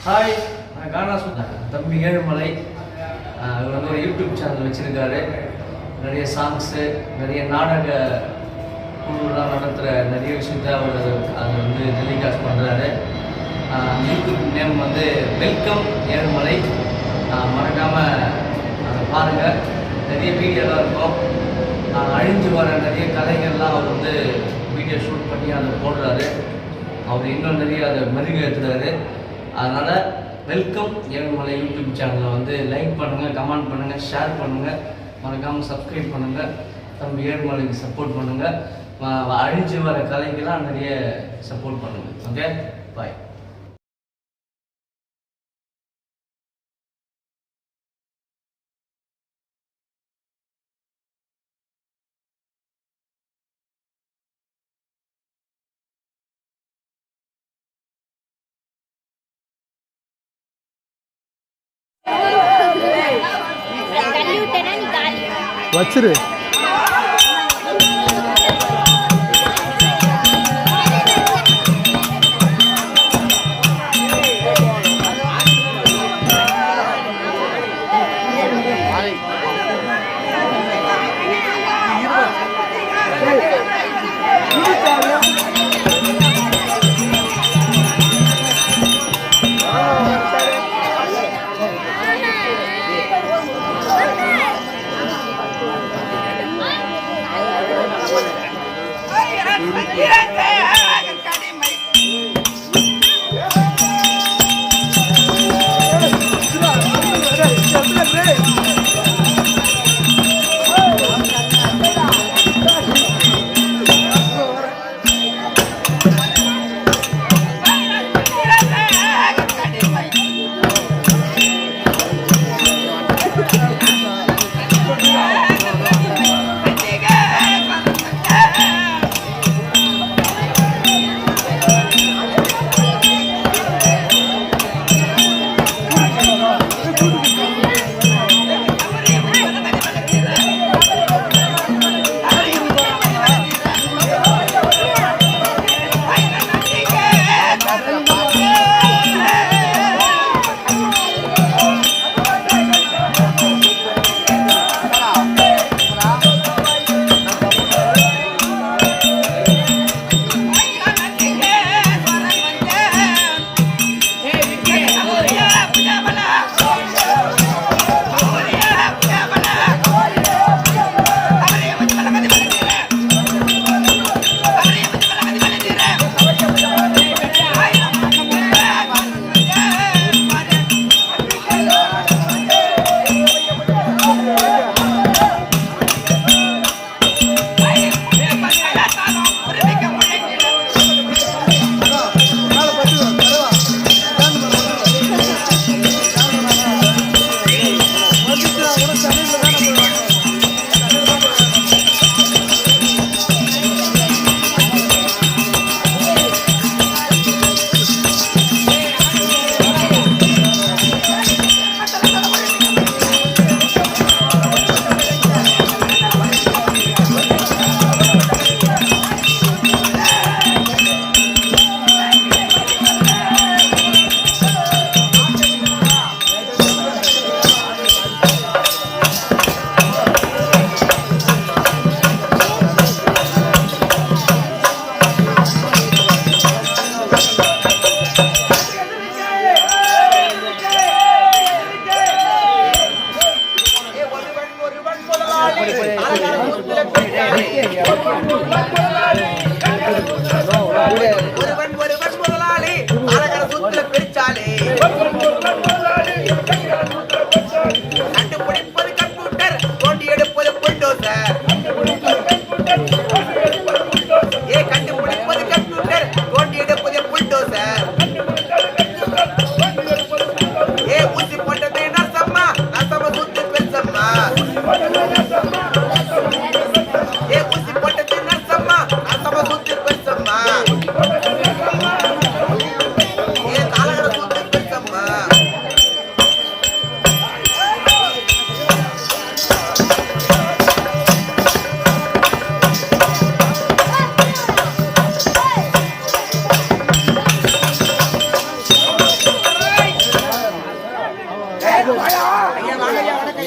Hi, நான் கானா சொன்னேன் தம்பி ஏழுமலை. இவர் வந்து ஒரு யூடியூப் சேனல் வச்சுருக்காரு. நிறைய சாங்ஸு, நிறைய நாடக குழுலாம் நடத்துகிற நிறைய விஷயத்த அவர் அதை வந்து டெலிகாஸ்ட் பண்ணுறாரு. யூடியூப் நேம் வந்து வெல்கம் ஏழுமலை. மறக்காமல் அதை பாருங்கள். நிறைய வீடியோலாம் இருக்கும். அழிஞ்சு வர நிறைய கலைகள்லாம் அவர் வந்து வீடியோ ஷூட் பண்ணி அதை போடுறாரு. அவர் இன்னும் நிறைய அதை மெருகேற்றுறாரு. அதனால் வெல்கம் ஏழுமலை யூடியூப் சேனலை வந்து லைக் பண்ணுங்கள், கமெண்ட் பண்ணுங்கள், ஷேர் பண்ணுங்கள், மறக்காமல் சப்ஸ்கிரைப் பண்ணுங்கள். தம்பி ஏழுமலைக்கு சப்போர்ட் பண்ணுங்கள். அழிஞ்சு வர கலைக்கெல்லாம் நிறைய சப்போர்ட் பண்ணுங்கள். ஓகே, பாய். வச்சிரு.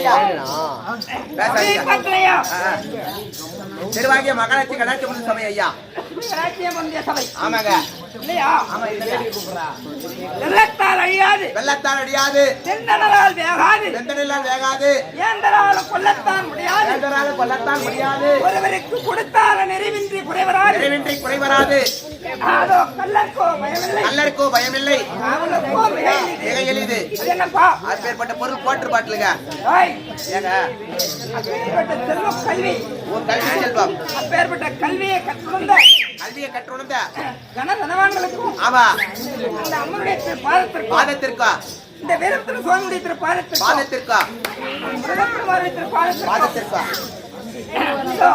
பேசாதீங்க. சரி வாங்கிய மகாராட்சி கடாட்சி முடிஞ்ச சபை ஐயா. ஆமாங்க. ஆமா வெள்ளத்தால் அழியாது, வெள்ளத்தால் அடியாது, செந்தனலால் வேகாது, செந்தனிலால் வேகாது, ஏந்தலால் கொல்லத்தான் முடியாது, ஏந்தலால் கொல்லத்தான் முடியாது, ஒருவருக்கு கொடுத்தால நிறைவின்றி குறைவராது, நிறைவின்றி குறைவராது, அதோ கல்லர்க்கோ பயமில்லை, கல்லருக்கோ பயமில்லை, அவளுக்கோ மிக எளிது. என்னப்பா அப்பேற்பட்ட பொருள் போட்டு பாட்டுலுங்க ஏங்க. அப்பேற்பட்ட செல்வம் கல்வி, ஒரு கல்வி செல்வம், அப்பேற்பட்ட கல்வியை கற்றுணர்ந்த கல்வியை கற்றுணர்ந்த கனதனவான்களுக்கும் ஆமா அந்த அம்மனுடைய பாதத்திற்கும் பாதத்திற்கா இந்த வீரத்தின் சுவாமியுடைய பாதத்திற்கும் பாதத்திற்கா முருகப்பெருமானுடைய பாதத்திற்கா இதோ,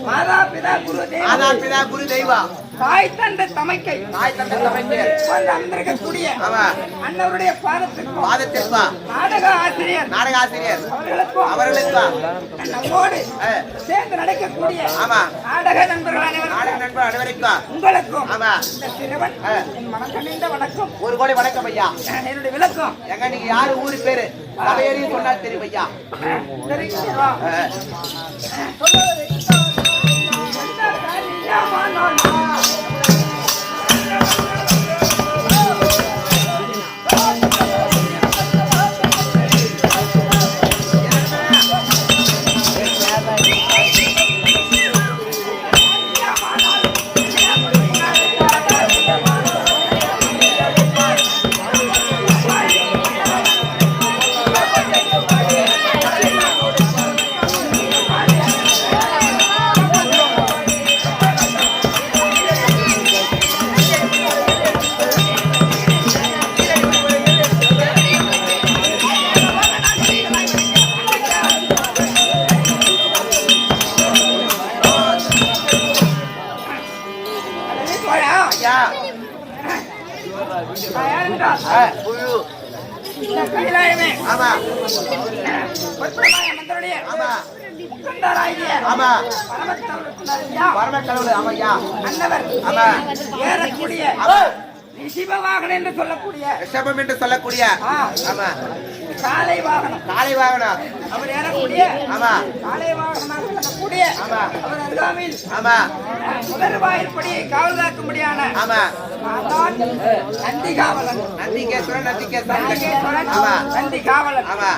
மாதா பிதா குரு தேவ, மாதா பிதா குரு தெய்வா, தாய் தந்தை தமைக்கை, தாய் தந்தை தமைக்கு வந்து அமர்ந்திருக்கக்கூடிய ஆமா அண்ணவருடைய பாதத்திற்கும் பாதத்திற்கா நாடக ஆசிரியர் நாடக ஆசிரியர் அவர்களுக்கும் நம்மோடு ஆ. சேர்ந்து நடக்கக்கூடிய ஆமா நாடக நண்பர்கள் அனைவரும் நாடக நண்பர் அனைவருக்கும் உங்களுக்கும் ஆமா இந்த சிறுவன் என் மனக்கணிந்த வணக்கம், ஒரு கோடி வணக்கம் ஐயா. என்னுடைய விளக்கம் எங்க நீங்க யாரு ஊரு பேரு சபையேறியும் சொன்னா தெரியும் ஐயா. தெரியுமா? எந்த காரியமானாலும் ஐயா கைலாயமே ஆமா மந்திரடைய ஆமா முக்கந்தாராகிய ஆமா பரமக்கடவுளுக்குண்டாரியா பரமக்கடவுள் ஆமா ஐயா. அன்னவர் ஆமா ஏறக்கூடிய ஆமா ரிஷிபவாகனம் என்று சொல்லக்கூடிய ரிஷபம் என்று சொல்லக்கூடிய ஆமா காலை வாகனம், காளை வாகனம் அவர் ஏறக்கூடிய ஆமா காலை வாகனமாக சொல்லக்கூடிய ஆமா அவர் அருகாமையில் ஆமா முதல் வாயிற்படியை காவல் காக்கும்படியான ஆமா மாதான் நந்தி காவலன், நந்திகேஸ்வரன் நந்திகேஸ்வரன் நாகேஸ்வரன், ஆமா நந்தி காவலன். ஆமா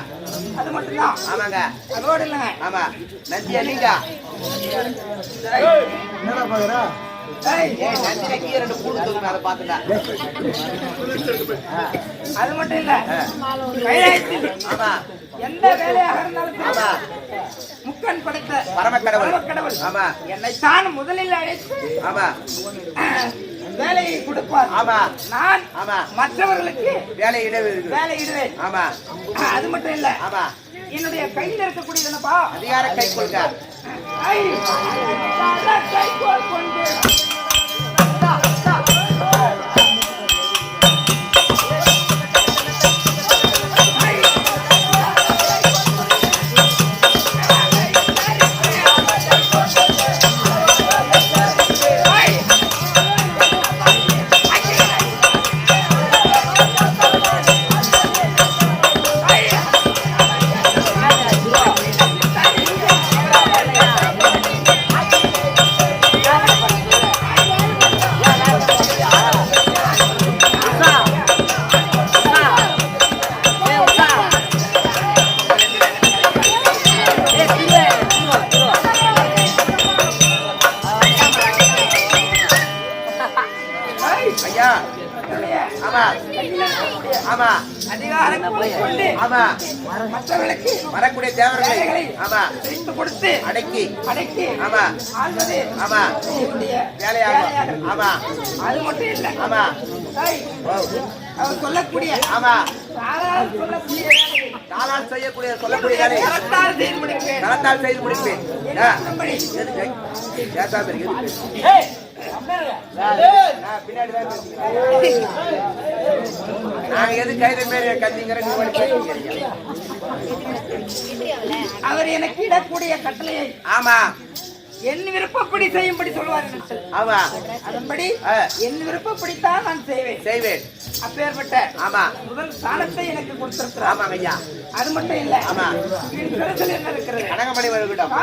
அது மட்டும்தான் ஆமாங்க அதோடு இல்லைங்க. ஆமா நந்தி அலிங்க ஏய், ஏய் நந்தில கீழ ரெண்டு கூடு தூக்குன அதை பாத்துடா. அது மட்டும் இல்ல கைலாயத்தில் ஆமா எந்த வேலையாக இருந்தாலும் சரி, ஆமா முக்கன் படைத்த பரமக்கடவுள் பரமக்கடவுள் ஆமா என்னைத்தான் முதலில் அழைத்து ஆமா வேலையை கொடுப்பார். ஆமா நான் ஆமா மற்றவர்களுக்கு வேலை இடைவெளி வேலை இடுவேன். ஆமா அது மட்டும் இல்ல ஆமா என்னுடைய கையில் இருக்கக்கூடிய என்னப்பா அதிகார கை கொள்க கை கைகோல் கொண்டு ஐயா ஆமா ஆமா அதிகாரங்களை கொண்டு ஆமா மற்றவர்களுக்கு வரக்கூடிய தேவர்களை ஆமா பிரித்து கொடுத்து அடக்கி அடக்கி ஆமா ஆள்வது ஆமா என்னுடைய வேலையாக ஆமா அது மட்டும் இல்ல ஆமா ஏய், அவர் சொல்லக்கூடிய ஆமா தாராள சொல்லக்கூடிய வேலையை தாளால் செய்யக்கூடிய சொல்லக்கூடிய வேலை கரத்தால் செய்து முடிப்பேன். தரத்தால் செய்து முடிப்பேன் என்னும்படி. பேசாம இருக்கு ஏய், நான் பின்னாடி தான் பேசுகிறேன். நாங்க எது கைது மாரி கத்திங்கிற நீ ஓடி பேசுகிறீங்க. அவர் எனக்கு இடக்கூடிய கட்டளையை ஆமா என் விருப்பப்படி செய்யும்படி சொல்வார்கள். ஆமா அதன்படி என் விருப்பப்படித்தான் நான் செய்வேன். அப்பேற்பட்ட ஆமா முதல் ஸ்தானத்தை எனக்கு கொடுத்திருக்கிறார். ஆமாங்க ஐயா. அது மட்டும் இல்ல. ஆமா என் கருத்தில் என்ன இருக்கிறது? கனகமணி வருகிட்டோம்.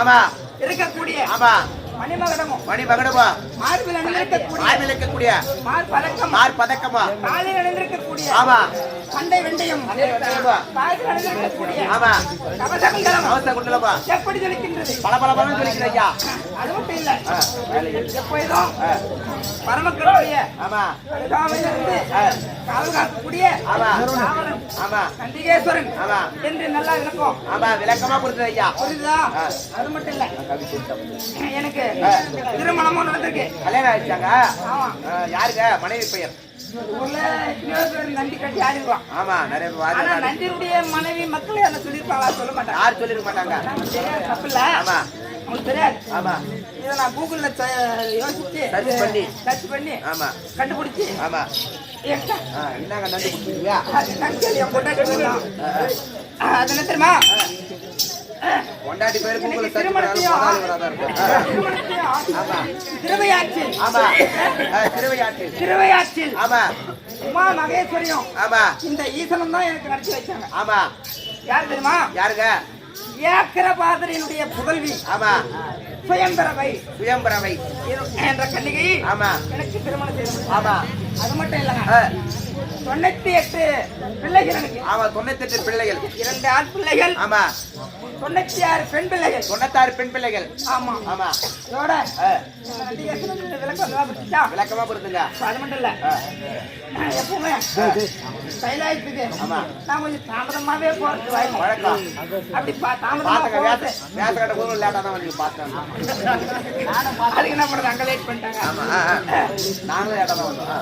ஆமா இருக்கக்கூடிய ஆமா மணிமகடமும் மணிமகடமா மார்பில் அணிந்திருக்கக்கூடிய மார்பதக்கமா காலில் அணிந்திருக்கக்கூடிய ஆமா சண்டை வெண்டையும் காலில் அணிந்திருக்கக்கூடிய ஆமா கவசகுண்டலமா எப்படி ஜொலிக்கின்றது? பல ஜொலிக்குது ஐயா. அது மட்டும் இல்ல, எப்போதும் பரமக்கருடைய ஆமா அருகாமையிலிருந்து காவல்காக்கக்கூடிய ஆமா கண்டிகேஸ்வரன் ஆமா என்று நல்லா இருக்கும். ஆமா விளக்கமா புரியுது ஐயா. புரியுதா? அது மட்டும் இல்ல, எனக்கு திருமணமும் நடந்திருக்கு. கல்யாணம் ஆயிடுச்சாங்க. ஆமா. யாருங்க? மனைவி பெயர் ஊர்ல நன்றி கட்டி ஆடிடுவான். ஆமா நிறைய ஆனா நன்றியுடைய மனைவி மக்களே அதை சொல்லிருப்பாங்களா? சொல்ல மாட்டாங்க. யாரும் சொல்லிருக்க மாட்டாங்க. தப்பு இல்ல. ஆமா உங்களுக்கு தெரியாது. ஆமா இதை நான் கூகுள்ல யோசிச்சு சர்ச் பண்ணி ஆமா கண்டுபிடிச்சு ஆமா என்னங்க நன்றி கொடுத்தீங்க? அது என்ன தெரியுமா? கொண்டாடி பேரு கூகுள்ல சர்ச் திருவையாற்றில் ஆமா உமா மகேஸ்வரியும் ஆமா இந்த ஈசனம் தான் எனக்கு நடத்தி வச்சாங்க. ஆமா யார் தெரியுமா? யாருங்க? ஏக்கரபாதரினுடைய புதல்வி. ஆமா சுயம்பரவை என்ற கன்னிகை ஆமா எனக்கு திருமணம் செய்து. ஆமா அது மட்டும் இல்லங்க, 98 பிள்ளைகள் எனக்கு. ஆமா 98 பிள்ளைகள். 2 ஆண் பிள்ளைகள். ஆமா 96 பெண் பிள்ளைகள். 96 பெண் பிள்ளைகள். ஆமா ஆமா இதோட விளக்கமா புரியுதுங்க. அது மட்டும் இல்ல, எப்பவுமே கைலாயத்துக்கு நான் கொஞ்சம் தாமதமாவே போறது வழக்கம். அப்படி தாமதமா வேசக்கட்ட கூட லேட்டா தான் வந்து பார்த்தேன். அதுக்கு என்ன பண்றது, அங்க லேட் பண்ணிட்டாங்க. ஆமா நாங்களும் லேட்டா தான் வந்தோம்.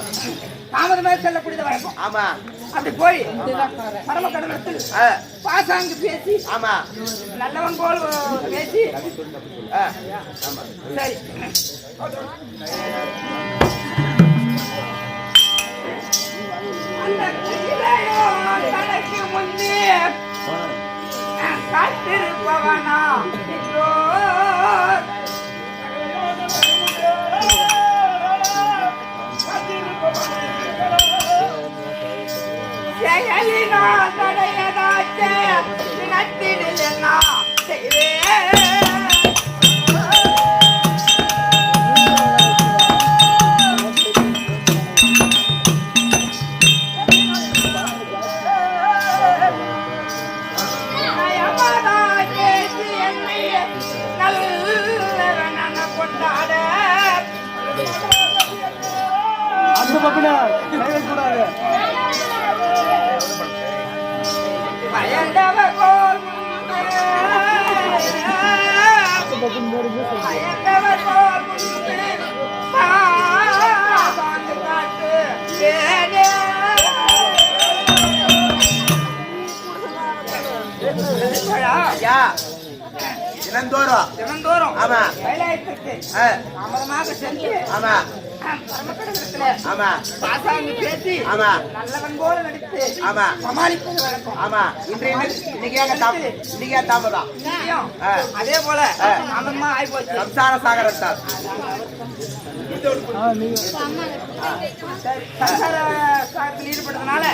தாமதமா செல்லக்கூடியது வழக்கம். ஆமா அப்படி போய் பரம கடலத்தில் பாசாங்கு பேசி ஆமா நல்லவன் போல் பேசி சரி அந்த குயிலையோ தனக்கு முன்னே காத்திருப்பவனா செயலினா தடையதாச்சே நட்டினில் என்ன செய்வேன். தினந்தோறும் ஆமா கைலாயத்திற்கு தாமதமாக சென்று ஆமா ஆமா பாசாங்கு பேசி ஆமா நல்லவன் போல நடித்து ஆமா சமாளிப்பது வழக்கம். ஆமா இன்னைக்கே தாமதம். அதே போல தாமதமா ஆயிப்போச்சு. சம்சார சாகரத்தார் ஈடுபட்டதுனால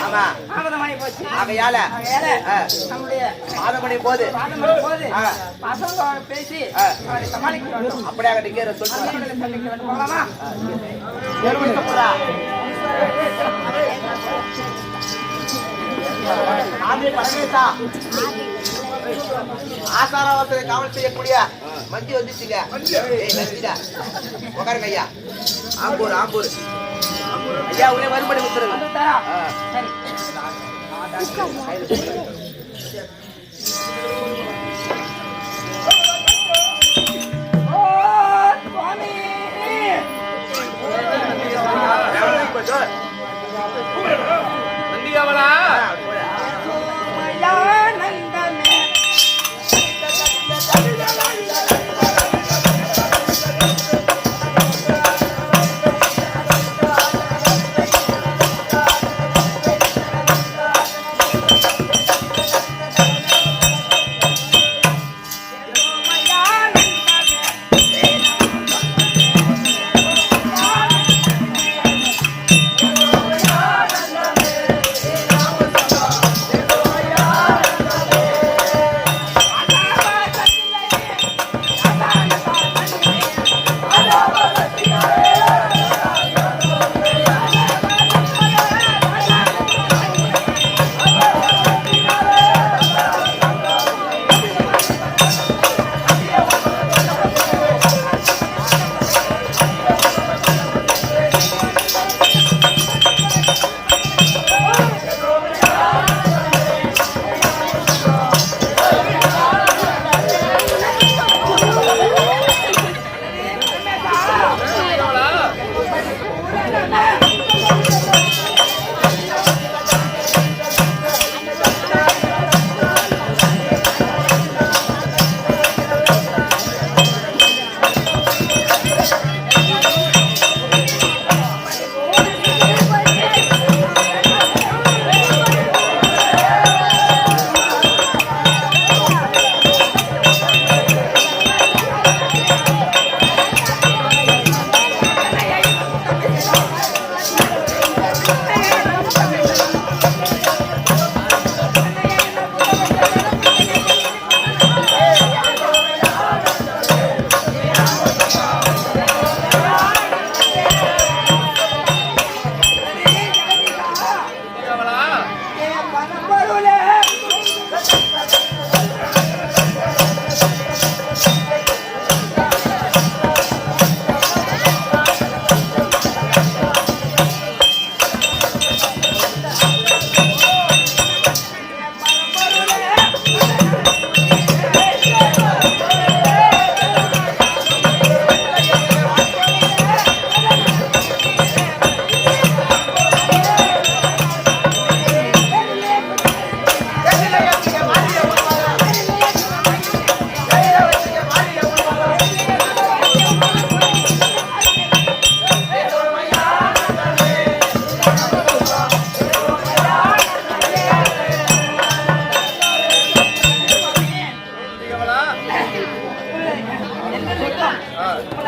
தாமதமாயி போச்சு. ஆகையால நம்முடைய பாதமணி போது பசங்க பேசி சமாளிக்க வேண்டும். அப்படியாக நீங்க சொல்லுங்க. போகலாமா? ஆதி பரமேசா ஆசாராவத்தை காவல் செய்யக்கூடிய மஞ்சி வந்துச்சுங்க. உட்காருங்க ஐயா. ஆம்பூர் ஆம்பூர் ஐயா உள்ளே மறுபடி விட்டுருங்க. நந்தியாவலா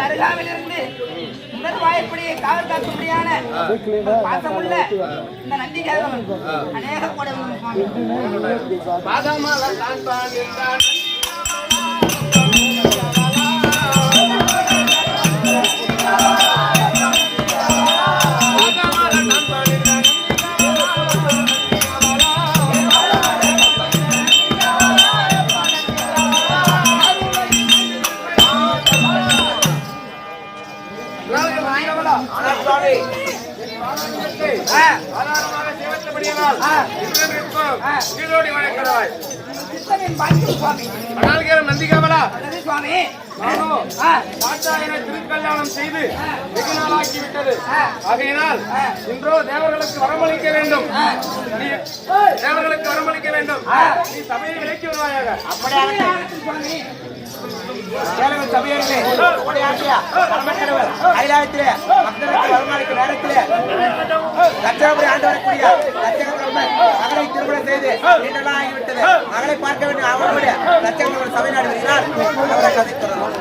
அருகாமையிலிருந்து முதல் வாய்ப்படியை காவல் காக்கும்படியான பாசமுள்ள இந்த நந்திக்காக அநேக கூட திருக்கல்யாணம் செய்து வெகு நாளாக்கிவிட்டது. ஆகையினால் இன்றோ தேவர்களுக்கு வரமளிக்க வேண்டும். தேவர்களுக்கு வரமளிக்க வேண்டும். நீ சபையை விலக்கி வருவாயாக. சபையர்களே கைலாயத்திலே மக்களுக்கு வருமானிக்க நேரத்திலே லட்சணபுரி ஆண்டு வரக்கூடிய லட்சணபுரம் மகளை திருமணம் செய்து நீண்டெல்லாம் ஆகிவிட்டது. மகளை பார்க்க வேண்டும். அவர்களுடைய லட்சணபுரம் சபை நாடு வருகிறார். அவரை கதை தொடரலாம்.